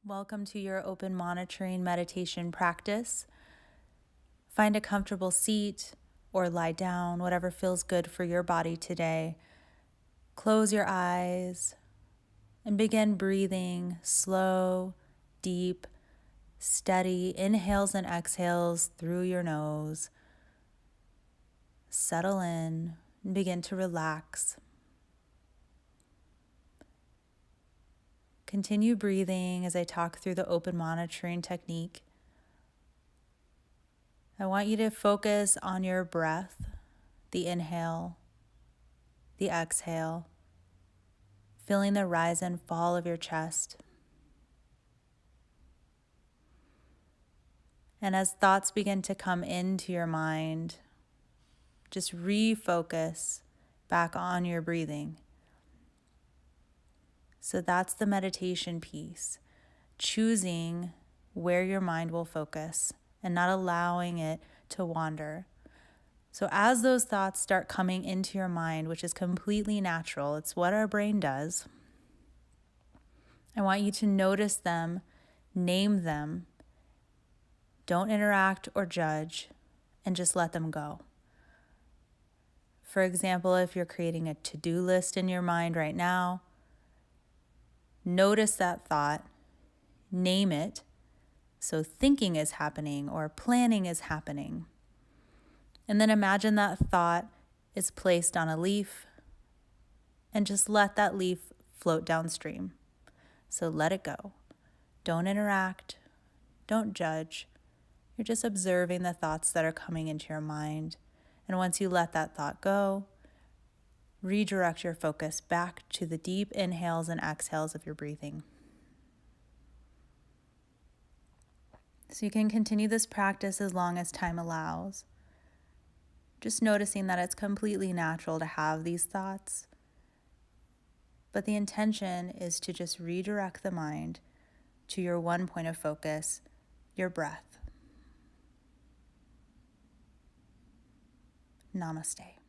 Welcome to your open monitoring meditation practice. Find a comfortable seat or lie down, whatever feels good for your body today. Close your eyes and begin breathing slow, deep, steady inhales and exhales through your nose. Settle in and begin to relax. Continue breathing as I talk through the open monitoring technique. I want you to focus on your breath, the inhale, the exhale, feeling the rise and fall of your chest. And as thoughts begin to come into your mind, just refocus back on your breathing. So that's the meditation piece, choosing where your mind will focus and not allowing it to wander. So as those thoughts start coming into your mind, which is completely natural, it's what our brain does, I want you to notice them, name them, don't interact or judge, and just let them go. For example, if you're creating a to-do list in your mind right now, notice that thought, name it, so thinking is happening or planning is happening. And then imagine that thought is placed on a leaf and just let that leaf float downstream. So let it go. Don't interact. Don't judge. You're just observing the thoughts that are coming into your mind. And once you let that thought go, redirect your focus back to the deep inhales and exhales of your breathing. So you can continue this practice as long as time allows. Just noticing that it's completely natural to have these thoughts. But the intention is to just redirect the mind to your one point of focus, your breath. Namaste.